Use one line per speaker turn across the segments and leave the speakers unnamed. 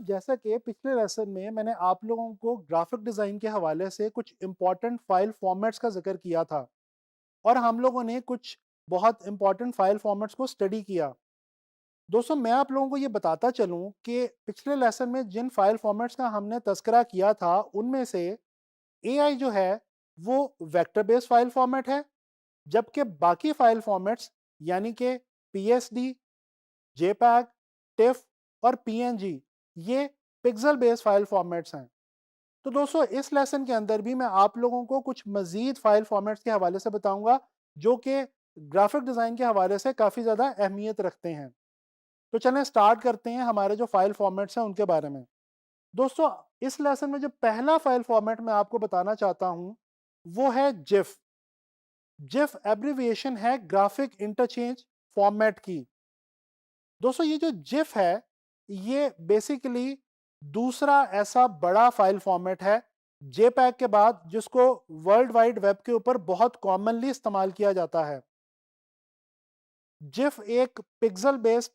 जैसा कि पिछले लेसन में मैंने आप लोगों को ग्राफिक डिज़ाइन के हवाले से कुछ इम्पोर्टेंट फाइल फॉर्मेट्स का ज़िक्र किया था और हम लोगों ने कुछ बहुत इम्पोर्टेंट फाइल फॉर्मेट्स को स्टडी किया। दोस्तों, मैं आप लोगों को ये बताता चलूँ कि पिछले लेसन में जिन फाइल फॉर्मेट्स का हमने तज़किरा किया था, उनमें से एआई जो है, वो वेक्टर बेस्ड फाइल फॉर्मेट है, जबकि बाकी फाइल फॉर्मेट्स यानी कि पीएसडी, जेपैग, टिफ और पीएनजी ये पिक्सल बेस्ड फाइल फॉर्मेट्स हैं। तो दोस्तों, इस लेसन के अंदर भी मैं आप लोगों को कुछ मजीद फाइल फॉर्मेट्स के हवाले से बताऊंगा जो कि ग्राफिक डिज़ाइन के हवाले से काफ़ी ज़्यादा अहमियत रखते हैं। तो चलें स्टार्ट करते हैं हमारे जो फाइल फॉर्मेट्स हैं उनके बारे में। दोस्तों, इस लेसन में जो पहला फाइल फॉर्मेट मैं आपको बताना चाहता हूं वो है जिफ। जिफ एब्रिविएशन है ग्राफिक इंटरचेंज फॉर्मेट की। दोस्तों, ये जो जिफ है ये बेसिकली दूसरा ऐसा बड़ा फाइल फॉर्मेट है जेपैग के बाद जिसको वर्ल्ड वाइड वेब के ऊपर बहुत कॉमनली इस्तेमाल किया जाता है। जिफ एक पिक्सल बेस्ड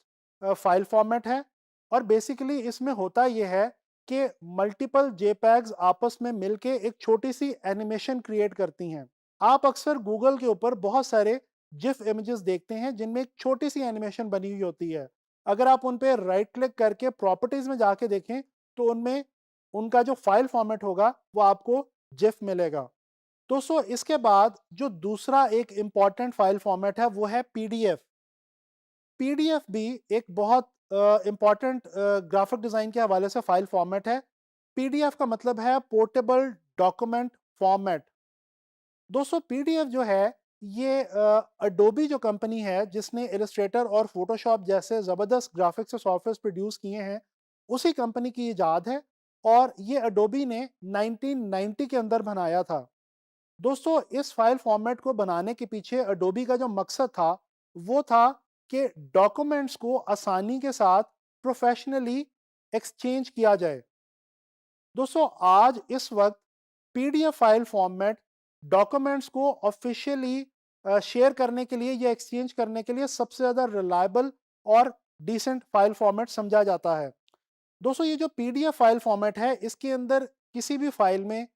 फाइल फॉर्मेट है और बेसिकली इसमें होता यह है कि मल्टीपल जेपैग्स आपस में मिलके एक छोटी सी एनिमेशन क्रिएट करती हैं। आप अक्सर गूगल के ऊपर बहुत सारे जिफ इमेजेस देखते हैं जिनमें एक छोटी सी एनिमेशन बनी हुई होती है। अगर आप उन पे राइट क्लिक करके प्रॉपर्टीज में जाके देखें तो उनमें उनका जो फाइल फॉर्मेट होगा वो आपको जिफ मिलेगा। दोस्तों, इसके बाद जो दूसरा एक इंपॉर्टेंट फाइल फॉर्मेट है वो है पीडीएफ। पीडीएफ भी एक बहुत इंपॉर्टेंट ग्राफिक डिज़ाइन के हवाले से फाइल फॉर्मेट है। पीडीएफ का मतलब है पोर्टेबल डॉक्यूमेंट फॉर्मेट। दोस्तों, पीडीएफ जो है ये अडोबी जो कंपनी है जिसने इलस्ट्रेटर और फोटोशॉप जैसे ज़बरदस्त ग्राफिक्स और सॉफ्टवेयर प्रोड्यूस किए हैं, उसी कंपनी की ईजाद है और ये अडोबी ने 1990 के अंदर बनाया था। दोस्तों, इस फाइल फॉर्मेट को बनाने के पीछे अडोबी का जो मकसद था वो था कि डॉक्यूमेंट्स को आसानी के साथ प्रोफेशनली एक्सचेंज किया जाए। दोस्तों, आज इस वक्त पीडीएफ फाइल फॉर्मेट डॉक्यूमेंट्स को ऑफिशियली शेयर करने के लिए या एक्सचेंज करने के लिए सबसे ज़्यादा रिलायबल और डिसेंट फाइल फॉर्मेट समझा जाता है। दोस्तों, ये जो पीडीएफ फाइल फॉर्मेट है इसके अंदर किसी भी फाइल में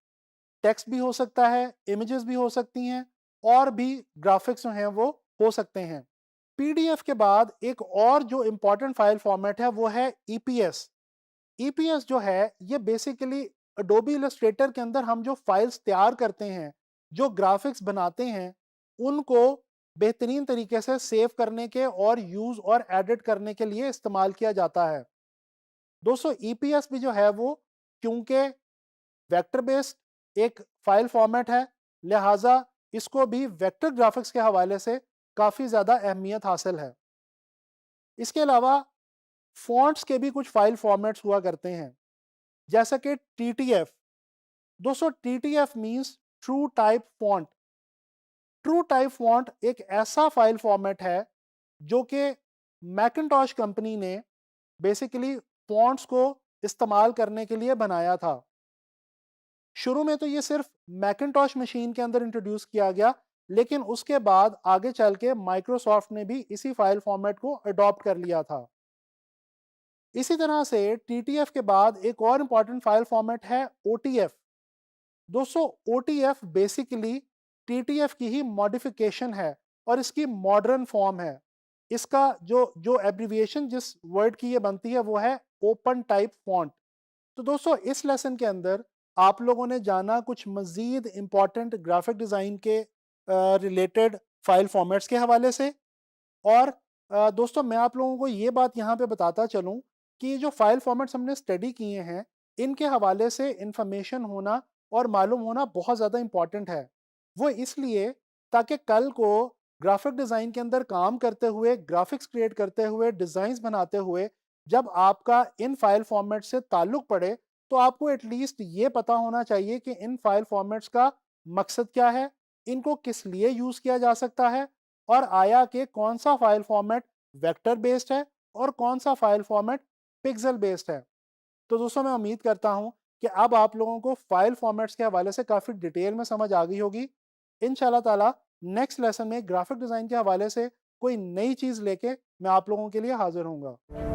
टेक्स्ट भी हो सकता है, इमेजेस भी हो सकती हैं और भी ग्राफिक्स जो हैं वो हो सकते हैं। पीडीएफ के बाद एक और जो इंपॉर्टेंट फाइल फॉर्मेट है वो है ईपीएस। ईपीएस जो है ये बेसिकली अडोबी इलस्ट्रेटर के अंदर हम जो फाइल्स तैयार करते हैं, जो ग्राफिक्स बनाते हैं, उनको बेहतरीन तरीके से सेव करने के और यूज और एडिट करने के लिए इस्तेमाल किया जाता है। दोस्तों, ईपीएस भी जो है वो क्योंकि वेक्टर बेस्ड एक फाइल फॉर्मेट है, लिहाजा इसको भी वेक्टर ग्राफिक्स के हवाले से काफ़ी ज़्यादा अहमियत हासिल है। इसके अलावा फॉन्ट्स के भी कुछ फाइल फॉर्मेट्स हुआ करते हैं, जैसा कि टीटीएफ। दोस्तों, TTF means true type font. True type font एक ऐसा फाइल फॉर्मेट है जो कि मैकिन्टॉश कंपनी ने बेसिकली फॉन्ट्स को इस्तेमाल करने के लिए बनाया था। शुरू में तो ये सिर्फ मैकिन्टॉश मशीन के अंदर इंट्रोड्यूस किया गया, लेकिन उसके बाद आगे चल के माइक्रोसॉफ्ट ने भी इसी फाइल फॉर्मेट को अडॉप्ट कर लिया था। इसी तरह से टीटीएफ के बाद एक और इंपॉर्टेंट फाइल फॉर्मेट है ओटीएफ। दोस्तों, ओटीएफ बेसिकली टीटीएफ की ही मॉडिफिकेशन है और इसकी मॉडर्न फॉर्म है। इसका जो जो एब्रिविएशन जिस वर्ड की ये बनती है वो है ओपन टाइप फॉन्ट। तो दोस्तों, इस लेसन के अंदर आप लोगों ने जाना कुछ मज़ीद इम्पॉर्टेंट ग्राफिक डिज़ाइन के रिलेटेड फाइल फॉर्मेट्स के हवाले से। और दोस्तों, मैं आप लोगों को ये बात यहाँ पे बताता चलूँ कि जो फाइल फॉर्मेट्स हमने स्टडी किए हैं, इनके हवाले से इंफॉर्मेशन होना और मालूम होना बहुत ज़्यादा इम्पॉर्टेंट है। वो इसलिए ताकि कल को ग्राफिक डिज़ाइन के अंदर काम करते हुए, ग्राफिक्स क्रिएट करते हुए, डिज़ाइंस बनाते हुए जब आपका इन फाइल फॉर्मेट से ताल्लुक़ पड़े, तो आपको एटलीस्ट ये पता होना चाहिए कि इन फाइल फॉर्मेट्स का मकसद क्या है, इनको किस लिए यूज़ किया जा सकता है और आया कि कौन सा फाइल फॉर्मेट वेक्टर बेस्ड है और कौन सा फाइल फॉर्मेट पिक्सल बेस्ड है। तो दोस्तों, मैं उम्मीद करता हूं कि अब आप लोगों को फाइल फॉर्मेट्स के हवाले से काफ़ी डिटेल में समझ आ गई होगी। इंशाल्लाह ताला नेक्स्ट लेसन में ग्राफिक डिज़ाइन के हवाले से कोई नई चीज़ लेके मैं आप लोगों के लिए हाजिर होऊंगा।